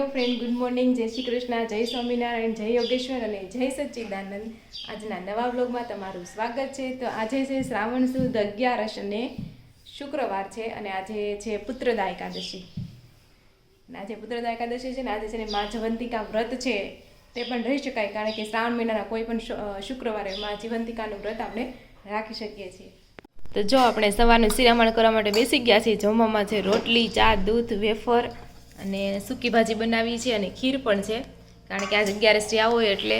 Hello friend, good morning, જય શ્રી કૃષ્ણ, જય સ્વામિનારાયણ, જય યોગેશ્વર અને જય સચ્ચિદાનંદ. આજના નવા બ્લોગમાં તમારું સ્વાગત છે. તો આજે છે શ્રાવણ સુદ 11 અને શુક્રવાર છે અને આજે છે પુત્રદા એકાદશી. અને આજે પુત્રદા એકાદશી છે ને આજે છે ને મા જવંતિકા વ્રત છે તે પણ રહી શકાય, કારણ કે શ્રાવણ મહિનાના કોઈ પણ શુક્રવારે મા જવંતિકાનું વ્રત આપણે રાખી શકીએ છીએ. તો જો આપણે સવારનું શિરામણ કરવા માટે બેસી ગયા છીએ. જમવામાં છે રોટલી, ચા, દૂધ, વેફર અને સૂકી ભાજી બનાવી છે અને ખીર પણ છે, કારણ કે આજે 11 હોય એટલે.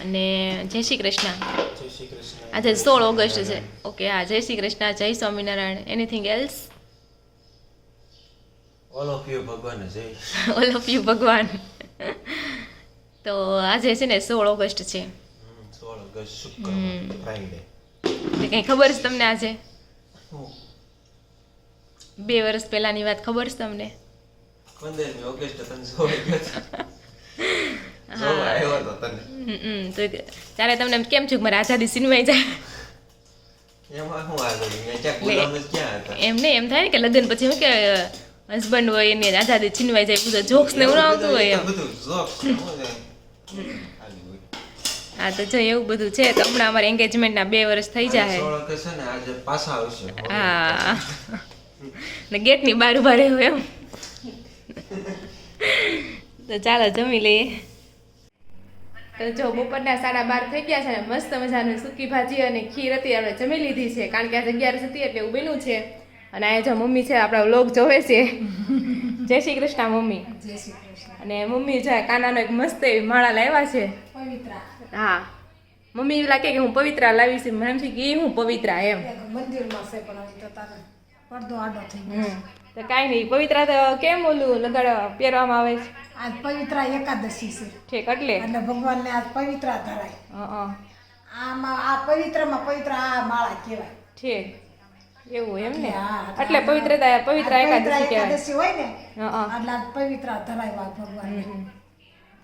અને જય શ્રી કૃષ્ણ. આજે 16 ઓગસ્ટ છે. ઓકે, હા, જય શ્રી કૃષ્ણ, જય Swaminarayan. Anything else? All of you ભગવાન. જય ઓલ ઓફ યુ ભગવાન. તો આજે છે ને 16 ઓગસ્ટ છે. 16 ઓગસ્ટ શુક્રવાર, ફ્રાઈડે. કંઈ ખબર છે તમને? આજે 2 વર્ષ પહેલાની વાત ખબર છે તમને? 15મી ઓગસ્ટ તને જોઈ ગયો આવ્યો તો તને. તો ત્યારે તમને એમ કેમ છું કે મારે આઝાદી છીનવાઈ જાય? એમાં શું આગળ ક્યાં ગુલામ જ ક્યાં હતા? એમ નહીં, એમ થાય ને કે લગ્ન પછી શું કે હસબન્ડ હોય એની આઝાદી છીનવાઈ જાય, બધું જોક્સ ને એવું આવતું હોય એમ. બધું જોક્સ હા, તો જો એવું બધું છે. તો હમણાં અમારે એન્ગેજમેન્ટના 2 વર્ષ થઈ જાય. 16 કે છે ને આજે પાછા આવશે. હા, ને ગેટની બહાર ઉભા રહ્યો એમ. તો ચાલો જમી લઈએ. તો જો બપોરના 12:30 થઈ ગયા છે ને મસ્ત મજાની સૂકી ભાજી અને ખીર હતી, આપણે જમી લીધી છે, કારણ કે આજે 11 હતી એટલે એવું બન્યું છે. અને અહીંયા જો મમ્મી છે, આપણા વ્લોગ જોવે છે. જય શ્રી કૃષ્ણ મમ્મી. જય શ્રી કૃષ્ણ. અને મમ્મી જો કાનાનો એક મસ્ત એવી માળા લાવ્યા છે. પવિત્રા હા, મમ્મી એવું લાગે કે હું પવિત્રા લાવી છે, મને એમ છે કે એ હું પવિત્રા એમ. મંદિરમાં છે પણ હજી તો તારે પડદો આડો થઈ ગયો છે. તો કાંઈ નહીં, પવિત્રા તો કેમ ઓલું લગાડવા પહેરવામાં આવે છે? આજ પવિત્રા એકાદશી છે ઠીક, એટલે એટલે ભગવાનને આજ પવિત્રા ધરાય. આમાં આ પવિત્રમાં પવિત્ર આ માળા કહેવાય. ઠીક, એવું એમ ને? હા, એટલે પવિત્ર એકાદશી કહેવાય. એકાદશી હોય ને એટલે આ પવિત્રા ધરાય ભગવાનને.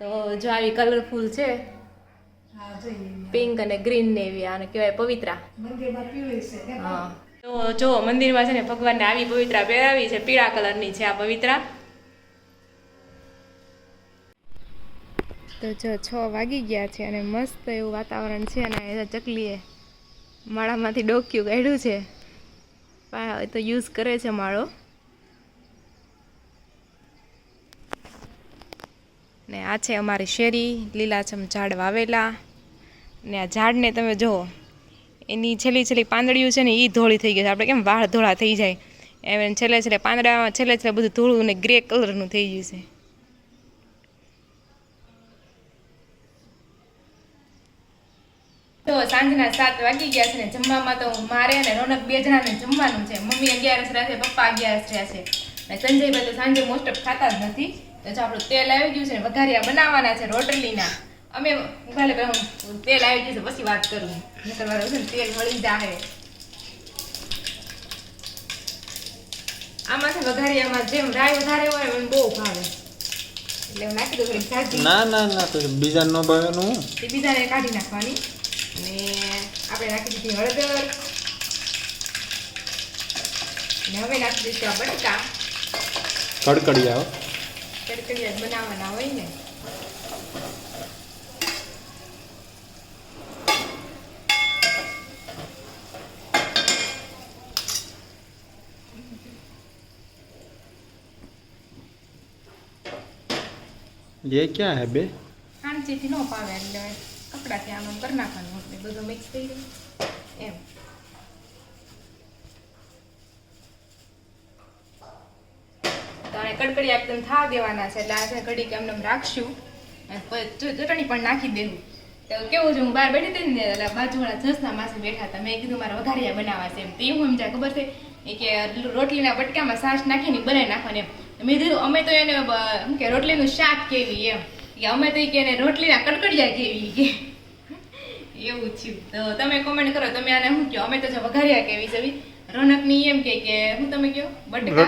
તો જો આવી કલરફુલ છે, હા જોઈએ પિંક અને ગ્રીન ને એવી, આને કહેવાય પવિત્રા. મંદિરમાં પીળી છે ને. હા, તો જો મંદિરમાં છે ને ભગવાનને આવી પવિત્રા પહેરાવી છે, પીળા કલરની છે આ પવિત્રા. તો જો 6 વાગી ગયા છે અને મસ્ત એવું વાતાવરણ છે. અને ચકલીએ માળામાંથી ડોક્યું કાઢ્યું છે, તો યુઝ કરે છે માળો. ને આ છે અમારી શેરી, લીલાછમ ઝાડ વાવેલા. ને આ ઝાડને તમે જુઓ, એની છેલ્લી પાંદડીઓ છે ને એ ધોળી થઈ ગઈ છે. આપણે કેમ વાળ ધોળા થઈ જાય એમ છેલ્લે પાંદડામાં છેલ્લે બધું ધોળું ને ગ્રે કલરનું થઈ ગયું છે. તો સાંજના 7 વાગી ગયા છે ને જમવામાં તો મારે અને રોનક 2 જણાને જમવાનું છે. મમ્મી 11 રહ્યા છે, પપ્પા 11 રહ્યા છે, અને સંજયભાઈ તો સાંજે મોસ્ટ ઓફ ખાતા જ નથી. તો જો આપણું તેલ આવી ગયું છે ને વઘારિયા બનાવવાના છે રોટલીના. અમે ભલે હું તેલ આવી ગયું છે પછી વાત કરું, નકર મારે છે ને તેલ મળી જાય. આમાંથી વઘારિયામાં જેમ રાઈ વધારે હોય મને બહુ ભાવે, એટલે હું નાખી દઉં થોડી સાજી. ના તો બીજા નો ભાવેનું હું એ બીજાને કાઢી નાખવાની. અને આપણે નાખી દીધી હળદર, અને હવે નાખી દઈશું આ બટકા. કડકડિયા કડકડિયા જ બનાવવાના હોય ને. ये क्या है बे? ખાંચીથી ન પાવે એટલે કપડાથી આમ કરી નાખવાનું, એટલે બધું મિક્સ થઈ જાય એમ. તો આને કડકડિયા એકદમ થા દેવાના છે, એટલે આજે કડી કે એમને રાખશું. ચટણી પણ નાખી દેવું. તો કેવું છે, હું બહાર બેઠી હતી ને એટલે બાજુવાળા જસના માસે બેઠા હતા. મેં કીધું મારા વઘારિયા બનાવવા છે એમ. તો હું એમ જાય ખબર છે એ કે રોટલીના બટકામાં છાશ નાખીને બનાવી નાખવાની એમ. મેં કીધું અમે તો એને શું કે રોટલીનું શાક કેવી એમ, કે અમે તો કે એને રોટલીના કડકડિયા કેવી કે એવું થયું. તો તમે કોમેન્ટ કરો, તમે આને શું કહો? અમે તો જો વઘારિયા કેવી છે. રોનકની એમ કે હું તમે કહો બટકા,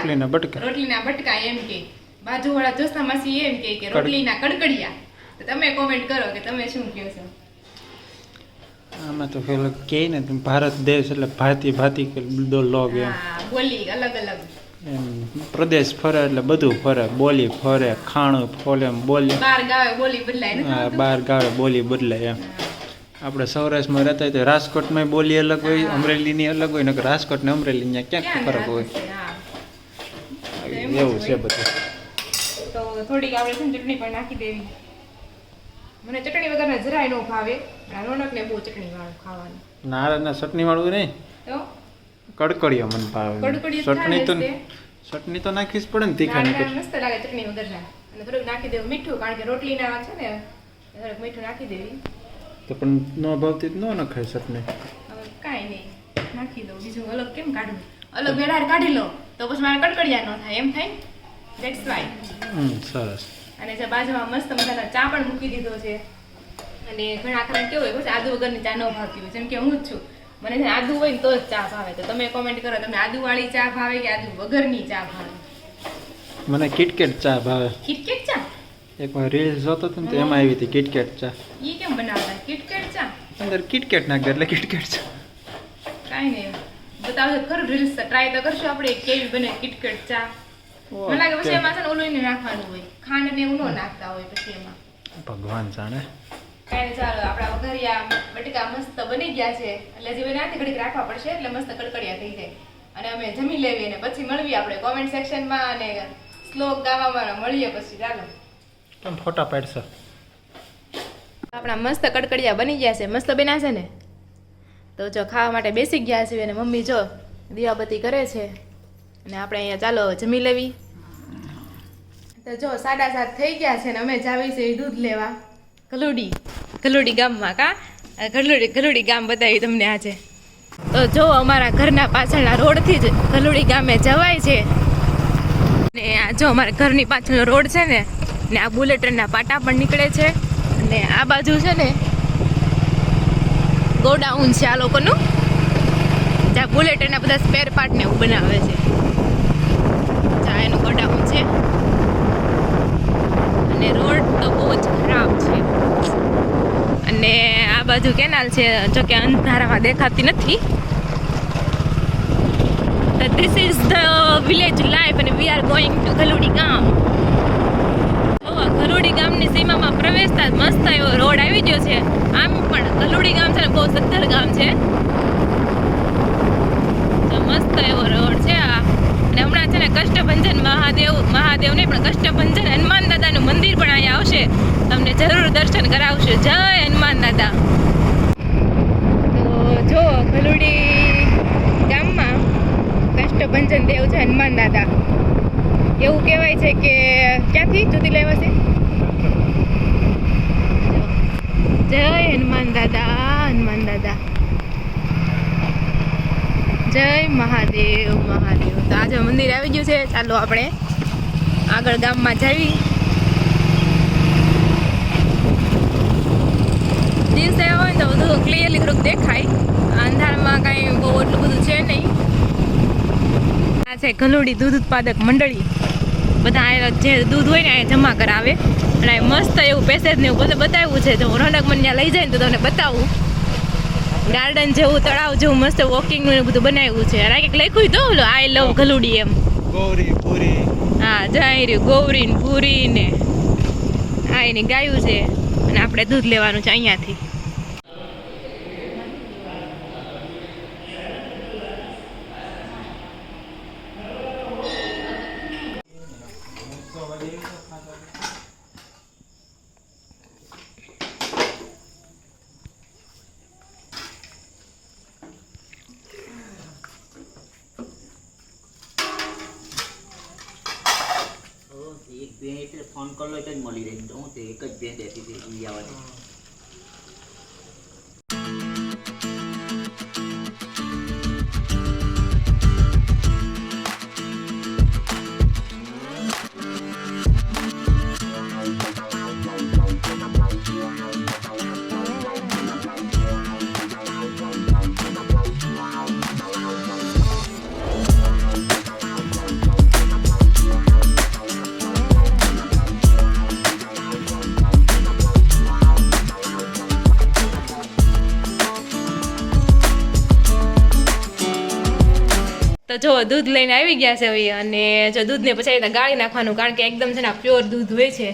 રોટલીના બટકા એમ કે. બાજુવાળા જોસના માસી એમ કે રોટલીના કડકડિયા. તો તમે કોમેન્ટ કરો કે તમે શું કહો છો. આમાં તો કે ને ભારત દેશ એટલે ભાતી કે દો લોગ એમ. હા, બોલી અલગ અલગ. એમ પ્રદેશ ફરે એટલે બધું ફરે, બોલી ફરે, ખાણું ફરે, એમ બોલી બાર ગાવે બોલી બદલાય ને બહાર ગાળે બોલી બદલાય એમ. આપણે સૌરાષ્ટ્રમાં રહેતા હોય તો રાજકોટમાં બોલી અલગ હોય, અમરેલીની અલગ હોય, નકર રાજકોટ ને અમરેલી ત્યાં ક્યાંક ફરક હોય. એવું છે બધું. તો થોડીક આપણે છે ને ચટણી પણ નાખી દેવી. મને ચટણી વગર જરાય ન ભાવે. રોનકને બહુ ચટણી વાળું ખાવાનું. નાળના ચટણી વાળું નહીં, તો કડકડીઓ મને ભાવે. કડકડીયું ચટણી તો ખાય છે. ચટણી તો નાખવી જ પડે ને, તીખા ના, નીકળે. મસ્ત લાગે ચટણી વગર ના. અને થોડુંક નાખી દેવું મીઠું, કારણ કે રોટલીના છે ને થોડુંક મીઠું નાખી દેવી. તો પણ ન ભાવતી ન નખાય ચટણી. હવે કાંઈ નહીં, નાખી દઉં. બીજું અલગ કેમ કાઢવું? અલગ વેડાર કાઢી લો તો પછી મારે કડકડિયા ન થાય, એમ થાય ને? That's why. સરસ. અને જે બાજુમાં મસ્ત મજાનો ચા પણ મૂકી દીધો છે. અને ઘણા ખરા કેવું હોય, આદુ વગરની ચા ન ભાવતી હોય, જેમ કે હું જ છું. મને છે ને આદુ હોય ને તો જ ચા ભાવે. તો તમે કોમેન્ટ કરો, તમને આદુવાળી ચા ભાવે કે આદુ વગરની ચા ભાવે? મને કિટકેટ ચા ભાવે. કિટકેટ ચા? એકવાર રીલ્સ જોતો હતો ને તો એમાં આવી હતી કિટકેટ ચા. એ કેમ બનાવતા કિટકેટ ચા? અંદર કિટકેટ નાખી દે એટલે કિટકેટ ચા. કાંઈ નહીં, બતાવો તો ખરું. રીલ્સ ટ્રાય તો કરશું આપણે કેવી બને કિટકેટ ચા. મને લાગે પછી એમાં છે ને ઓલું નાખવાનું હોય, ખાંડ ને એવું ન નાખતા હોય પછી એમાં. ભગવાન જાણે. કાંઈ નહીં, ચાલો આપણા વઘારિયા બટેકા મસ્ત બની ગયા છે. એટલે જે નાથી ઘડીક રાખવા પડશે એટલે મસ્ત કડકડિયા થઈ જાય. અને અમે જમી લેવી અને પછી મળીએ આપણે કોમેન્ટ સેક્શનમાં અને શ્લોક ગાવામાં મળીએ પછી. ચાલો કેમ ફોટા પાડશો? આપણા મસ્ત કડકડિયા બની ગયા છે, મસ્ત બન્યા છે ને. તો જો ખાવા માટે બેસી ગયા છે અને મમ્મી જો દીવાબત્તી કરે છે અને આપણે અહીંયા ચાલો જમી લેવી. તો જો 7:30 થઈ ગયા છે ને અમે જાવી છે દૂધ લેવા ગલુડી ગામમાં. ગલુડી ગામ બતાવી તમને આજે. તો જો અમારા ઘરના પાછળના રોડથી જ ગલુડી ગામે જવાય છે. ને આ જો અમારા ઘરની પાછળનો રોડ છે ને આ બુલેટ ટ્રેનના પાટા પણ નીકળે છે. અને આ બાજુ છે ને ગોડાઉન છે આ લોકોનું, જ્યાં બુલેટ ટ્રેનના બધા સ્પેર પાર્ટ ને એવું બનાવે છે. જ્યાં એનું ગોડાઉન છે. અને રોડ તો બહુ જ ખરાબ છે. અને આ બાજુ કેનાલ છે, જો કે અંધારામાં દેખાતી નથી. This is the village life અને વી આર ગોઈંગ ટુ ગલુડી ગામ. ગલુડી ગામની સીમામાં પ્રવેશતા મસ્ત એવો રોડ આવી ગયો છે. આમ પણ ગલુડી ગામ છે ને બહુ સદ્ધર ગામ છે. મસ્ત એવો રોડ છે આ. અને હમણાં છે ને કષ્ટભંજન મહાદેવ નહીં પણ કષ્ટભંજન હનુમાન દાદાનું મંદિર પણ અહીંયા આવશે. તમને જરૂર દર્શન કરાવશું. જય હનુમાન દાદા. તો જો ગલુડી ગામમાં કષ્ટભંજન દેવ છે હનુમાન દાદા. એવું કહેવાય છે કે ક્યાંથી જુદી લેવા છે. જય હનુમાન દાદા, હનુમાન દાદા, જય મહાદેવ મહાદેવ. તો આજે મંદિર આવી ગયું છે. ચાલો આપણે આગળ ગામમાં જઈએ. દિવસે હોય તો બધું ક્લિયરલી થોડુંક દેખાય. અંધારામાં કાંઈ બહુ એટલું બધું છે નહીં. આ છે ગલુડી દૂધ ઉત્પાદક મંડળી. બધા જે દૂધ હોય ને એ જમા કરાવે. અને મસ્ત એવું પેસેજ ને એવું બધું બતાવ્યું છે. જો રોનક મને ત્યાં લઈ જાય ને તો તમને બતાવું. ગાર્ડન જેવું, તળાવ જેવું મસ્ત વોકિંગનું બધું બનાવ્યું છે. અને કંઈક લખ્યું તો ઓલો આઈ લવ ગલુડી એમ. ગૌરી પૂરી. હા, જઈ રહ્યું ગૌરી ને પૂરી ને આ એની ગાયું છે. અને આપણે દૂધ લેવાનું છે અહીંયાથી. એક બે એટલે ફોન કરલો એટલે જ મળી રહી. તો હું તે એક જ બે દેતી હતી આવવાની. તો જો દૂધ લઈને આવી ગયા છે હવે, અને જો દૂધને પછી આવી રીતે ગાળી નાખવાનું, કારણ કે એકદમ છે ને પ્યોર દૂધ હોય છે.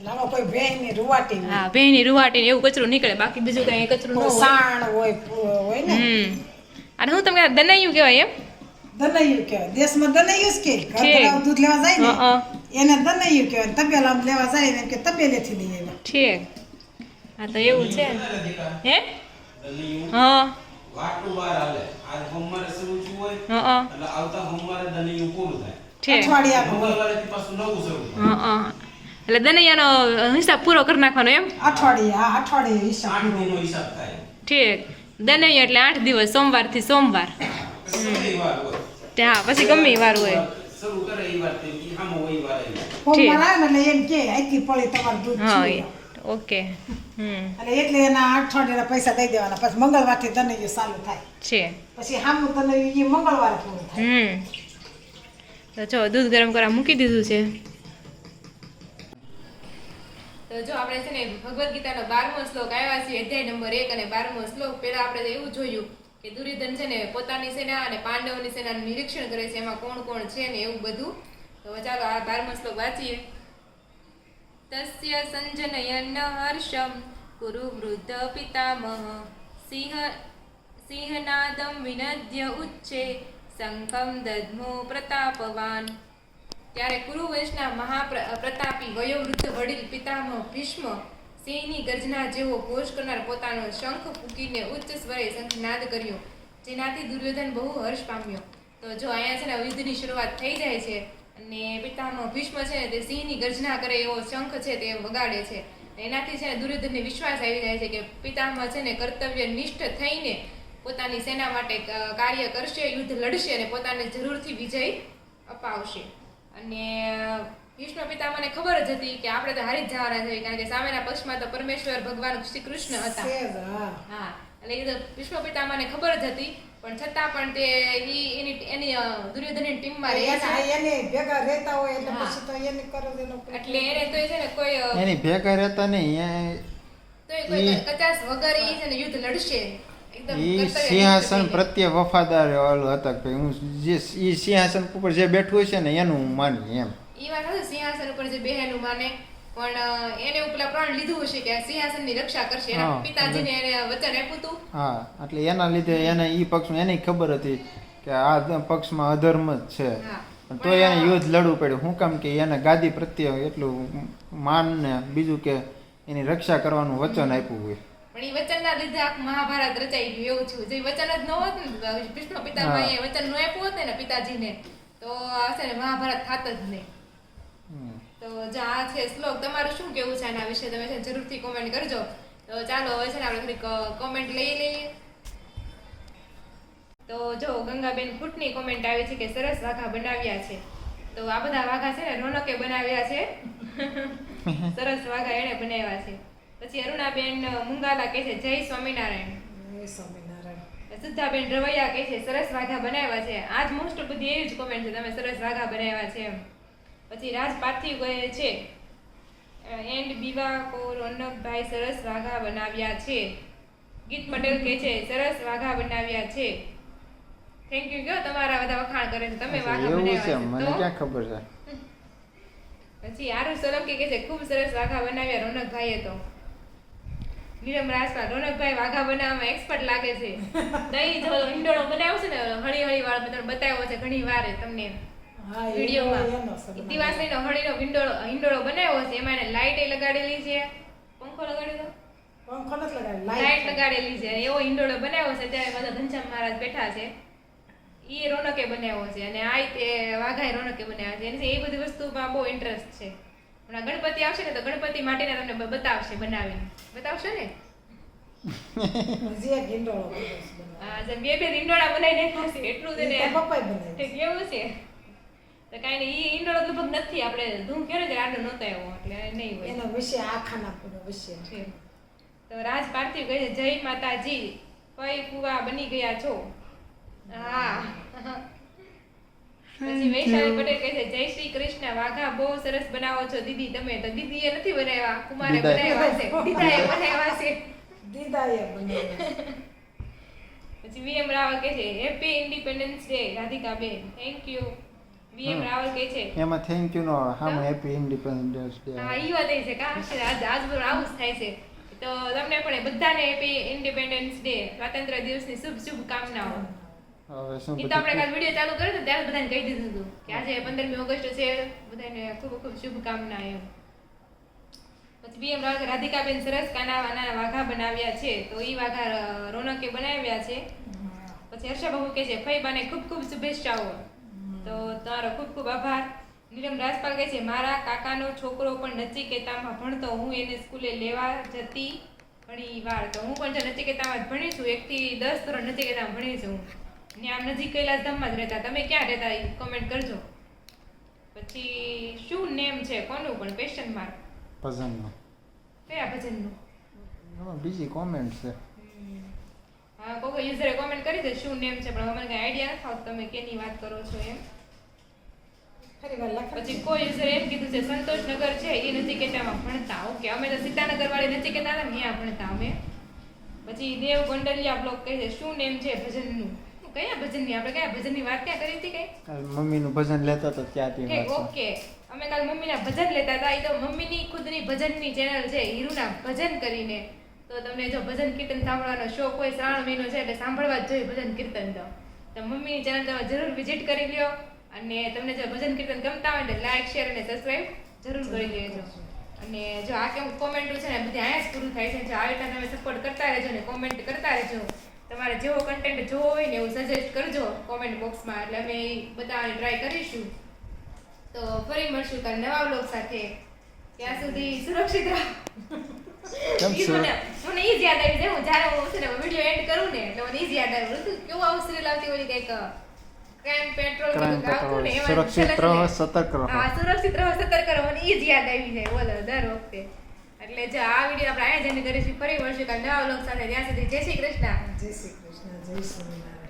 લાવો કોઈ ભેંની રૂવાટી હોય. હા, ભેંની રૂવાટી ને એવું કચરું નીકળે, બાકી બીજું કઈ કચરું ન કોઈ હોય. સાણ હોય હોય ને અને હું તમને દનાયું કહેવાય એમ. દનૈયું કહેવાય. દેશમાં દનૈયું જ કે ઘર ઠીક. ધરાવ દૂધ લેવા જાય હં, ને એને દનૈયું કહેવાય. તપેલામાં લેવા જાય ને કે તપેલેથી લઈ આવ્યા. ઠીક. હા તો એવું છે હે. હા વાટું વાર હાલે આજ સોમવારે શરૂ થયું હોય હા એટલે આવતા સોમવારે દનિયું પૂરું થાય ઠીક. અઠવાડિયા મંગળવારેથી પાછું નવું શરૂ થાય હા એટલે દનૈયાનો હિસાબ પૂરો કરી નાખવાનો એમ. અઠવાડિયે હિસાબ 8 દિનનો હિસાબ થાય ઠીક. દનૈયા એટલે 8 દિવસ, સોમવારથી સોમવાર. પછી વાર હોય ત્યાં પછી ગમે એ વાર હોય. શરૂ કરે એ વાર તે આમ હોય વાર આવી ફોર્મમાં આવે ને એટલે એમ કે આટલી પડી તમારું દૂધ હા છે. ઓકે. એટલે એના અઠવાડિયાના પૈસા દઈ દેવાના. પછી મંગળવારથી દનૈયું ચાલુ થાય. છે. પછી સામું દનૈયું એ મંગળવારે પૂરું થાય. તો જો દૂધ ગરમ કરવા મૂકી દીધું છે. તો જો આપણે છે ને ભગવદ્ ગીતાનો 12મો શ્લોક આવ્યા છે, અધ્યાય નંબર 1 અને 12મો શ્લોક. પહેલા આપણે એવું જોયું કે દુર્યોધન છે ને પોતાની સેના અને પાંડવોની સેનાનું નિરીક્ષણ કરે છે, એમાં કોણ કોણ છે ને એવું બધું. તો ચાલો આ 12મો શ્લોક વાંચીએ. તસ્ય સંજનયન હર્ષમ કુરુ વૃદ્ધ પિતામહ સિંહનાદમ વિનદ્ય ઉચ્ચે શંખમ દદ્મો પ્રતાપવાન. ત્યારે કુરુવંશના મહાપ્રતાપી વયોવૃદ્ધ વડીલ પિતામહ ભીષ્મ સિંહની ગર્જના જેવો ઘોષ કરનાર પોતાનો શંખ ફૂંકીને ઉચ્ચ સ્વરે શંખનાદ કર્યો, જેનાથી દુર્યોધન બહુ હર્ષ પામ્યો. તો જો અહીંયા છે ને યુદ્ધની શરૂઆત થઈ જાય છે, અને પિતામહ ભીષ્મ છે ને તે સિંહની ગર્જના કરે એવો શંખ છે તે વગાડે છે. એનાથી છે ને દુર્યોધનને વિશ્વાસ આવી જાય છે કે પિતામહ છે ને કર્તવ્ય નિષ્ઠ થઈને પોતાની સેના માટે કાર્ય કરશે, યુદ્ધ લડશે અને પોતાને જરૂરથી વિજય અપાવશે. અને ભીષ્મ પિતામહને ખબર જ હતી કે આપણે તો હારી જ જવાના છે, કારણ કે સામેના પક્ષમાં તો પરમેશ્વર ભગવાન શ્રી કૃષ્ણ હતા. હા, એટલે એ તો ભીષ્મ પિતામહને ખબર જ હતી, પણ છતાં પણ તે એની દુર્યોધનની ટીમમાં રહે છે. એને ભેગા રહેતા હોય એટલે હા. પછી તો એને કરો દેનો. એટલે એને તો છે ને કોઈ એની ભેગા રહેતા નહીં તોય કોઈ કચાશ વગર ઈ છે ને યુદ્ધ લડશે. એકદમ એ કર્તવ્ય સિંહાસન નિષ્ઠ થઈને. પ્રત્યે વફાદાર વાળું હતા કે હું જે એ સિંહાસન ઉપર જે બેઠું છે ને એનું હું માની એમ. ઈ વાત હતી, સિંહાસન ઉપર જે બેહેલું માને, પણ એને પેલા પ્રણ લીધું હશે કે આ સિંહાસનની રક્ષા કરશે. એના હા, પિતાજીને એને વચન આપ્યું હતું. હા, એટલે એના લીધે એને એ પક્ષમાં એને ખબર હતી કે આ પક્ષમાં અધર્મ જ છે, હા. પણ તો એને યુદ્ધ લડવું પડ્યું. શું કામ કે એને ગાદી પ્રત્યે એટલું માન ને બીજું કે એની રક્ષા કરવાનું વચન આપ્યું હોય. પણ ઈ વચનના લીધે આખું મહાભારત રચાઈ ગયું એવું થયું. જે વચન જ ન હોત ને ભીષ્મ પિતામહ એ વચન ન આપ્યું હોત ને પિતાજીને, તો આ છે ને મહાભારત થાત જ નહીં. તો જો આ છે શ્લોક. તમારું શું કેવું છે આના વિશે? તમે છે ને જરૂરથી કોમેન્ટ કરજો. તો ચાલો હવે છે ને આપણે થોડીક કોમેન્ટ લઈ લઈએ. તો જો ગંગાબેન ફૂટની કોમેન્ટ આવી છે કે સરસ વાઘા બનાવ્યા છે. તો આ બધા વાઘા છે ને રોનકે બનાવ્યા છે. સરસ વાઘા એને બનાવ્યા છે. પછી અરુણાબેન મુંગાલા કહે છે જય સ્વામિનારાયણ. સુધાબેન રવૈયા કહે છે સરસ વાઘા બનાવ્યા છે. આજ મોસ્ટ બધી એવી જ કોમેન્ટ છે, તમે સરસ વાઘા બનાવ્યા છે એમ. પછી રાજ પાર્થિવ કહે છે એન્ડ બીવા કો રોનકભાઈ સરસ વાઘા બનાવ્યા છે. ગીત પટેલ કહે છે સરસ વાઘા બનાવ્યા છે. Thank you. કયો તમારા બધા વખાણ કરે છે, તમે વાઘા એવું છે, બનાવ્યા મને છે. ક્યાં ખબર છે. પછી આરુ સોલંકી કહે છે ખૂબ સરસ વાઘા બનાવ્યા રોનકભાઈએ. તો નીરમ રાજપાલ રોનકભાઈ વાઘા બનાવવામાં એક્સપર્ટ લાગે છે. દહીં જો હિંડોળો બનાવ્યો છે ને હળી હળી વાળો મેં તમને બતાવ્યો છે ઘણી વાર તમને વિડીયોમાં. દિવાસળીનો હળીનો હિંડોળો બનાવ્યો છે, એમાં એને લાઈટ લગાડેલી છે. પંખો લગાડ્યો તો લાઈટ લગાડેલી છે. એવો હિંડોળો બનાવ્યો છે. ત્યારે બધા ઘનશ્યામ મહારાજ બેઠા છે, એ રોનકે બનાવ્યો છે. અને આ તે વાઘાએ રોનકે બનાવ્યા છે. એની એ બધી વસ્તુમાં બહુ ઇન્ટરેસ્ટ છે. હમણાં ગણપતિ આવશે ને તો ગણપતિ માટેના તમને બતાવશે, બનાવીને બતાવશે ને. હા, બે ઈંડોળા બનાવીને ખાશે એટલું તેને કેવું છે. તો કાંઈ નહીં, ઈ ઈંડોળો લગભગ નથી આપણે ધૂમ કર્યો છે આડો નહોતો આવ્યો એટલે નહીં હોય. એનો વિષય આખાના પૂરો વિષય છે. તો રાજ પાર્થિવ કહે છે જય માતાજી, પઈ ફુવા બની ગયા છો. હા. પછી વૈશાલી પટેલ કહે છે જય શ્રી કૃષ્ણ, વાઘા બહુ સરસ બનાવો છો દીદી તમે. તો દીદીએ નથી બનાવ્યા, કુમારે બનાવ્યા છે, દીદાએ બનાવ્યા છે. દીદાએ બનાવ્યા. પછી વીએમ રાવલ કહે છે હેપી ઇન્ડિપેન્ડન્સ ડે રાધિકાબેન, થેન્ક યુ. વીએમ રાવલ કહે છે એમાં થેન્ક યુ નો હામે હેપી ઇન્ડિપેન્ડન્સ ડે. હા ઈ વાત એ છે કે આજ બરોબર આવું જ થાય છે. તો તમને પણ બધાને હેપી ઇન્ડિપેન્ડન્સ ડે, સ્વાતંત્ર્ય દિવસની શુભકામનાઓ. હવે શું ઈ તો આપણે કાલ વિડીયો ચાલુ કર્યો તો ત્યારે બધાને કહી દીધું હતું કે આજે 15મી ઓગસ્ટ છે, બધાને ખૂબ ખૂબ શુભકામના એમ. પછી બીએમ રાધિકાબેન સરસ કાના વાઘા બનાવ્યા છે, તો ઈ વાઘા રોનકે બનાવ્યા છે. પછી હર્ષાબાબુ કહે છે ફઈબાને ખૂબ ખૂબ શુભેચ્છાઓ, તો તમારો ખૂબ ખૂબ આભાર. નીલમ રાજપાલ કહે છે મારા કાકાનો છોકરો પણ નચિકેતામાં ભણતો, હું એને સ્કૂલે લેવા જતી ઘણી વાર. તો હું પણ જો નચિકેતામાં જ ભણી છું, 1 થી 10 ધોરણ નચિકેતામાં ભણી છું. ને આમ નજીક કૈલાસધામમાં જ રહેતા. તમે ક્યાં રહેતા એ કોમેન્ટ કરજો. પછી શું નેમ છે કોનું પણ ક્વેશ્ચન માર્ક, ભજનનો કયા ભજનનું? એમાં બીજી કોમેન્ટ છે. હા કોઈ યુઝરે કોમેન્ટ કરી દે શું નેમ છે, પણ મને કઈ આઈડિયા નથી આવતો તમે કેની વાત કરો છો એમ. ફરી વાર લખ. પછી કોઈ યુઝરે એમ કીધું છે સંતોષનગર છે એ નચિકેતામાં ભણતા. ઓકે, અમે તો સીતાનગર વાળી નચિકેતા હતા ને ત્યાં ભણતા અમે. પછી દેવ ગોંડલિયા બ્લોક કહે છે શું નેમ છે ભજનનું? કયા ભજનની? આપણે કયા ભજનની વાત ક્યાં કરી હતી? કઈ કાલ મમ્મીનું ભજન લેતા તો ત્યાંથી વાત છે. ઓકે, અમે કાલ મમ્મીના ભજન લેતા હતા. એ તો મમ્મીની ખુદની ભજનની ચેનલ છે હીરુના ભજન કરીને. તો તમને જો ભજન કીર્તન સાંભળવાનો શોખ હોય, શ્રાવણ મહિનો છે એટલે સાંભળવા જ જોઈએ ભજન કીર્તન. તો મમ્મીની ચેનલ તમે જરૂર વિઝિટ કરી લ્યો. અને તમને જો ભજન કીર્તન ગમતા હોય એટલે લાઈક શેર અને સબસ્ક્રાઈબ જરૂર કરી લેજો. અને જો આ કેમ કોમેન્ટો છે ને બધી અહીંયા જ પૂરું થાય છે. જો આ રીતના તમે સપોર્ટ કરતા રહેજો ને કોમેન્ટ કરતા રહેજો. તમારે જેવો કન્ટેન્ટ જોવો હોય ને એવું સજેસ્ટ કરજો કોમેન્ટ બોક્સમાં, એટલે અમે એ બતાવવાની ટ્રાય કરીશું. તો ફરી મળશું કાલ નવા વ્લોગ સાથે. ત્યાં સુધી સુરક્ષિત રહો. મને ઈ જ યાદ આવી જાય, હું જ્યારે હું છે ને વિડીયો એન્ડ કરું ને એટલે મને ઈ જ યાદ આવ્યું હતું કેવું આવું સિરિયલ આવતી હોય કંઈક ક્રાઇમ પેટ્રોલ આવતું ને એમાં સુરક્ષિત રહો, સતર્ક રહો. હા, સુરક્ષિત રહો, સતર્ક રહો, મને ઈ જ યાદ આવી જાય બોલો દર વખતે. એટલે જો આ વિડીયો આપણે અહીંયા જ એન્ડ કરીશું. ફરી મળશું કાલ નવા વ્લોગ સાથે. ત્યાં સુધી જય શ્રી કૃષ્ણ. જય શ્રી કૃષ્ણ, જય સ્વામિનારાયણ.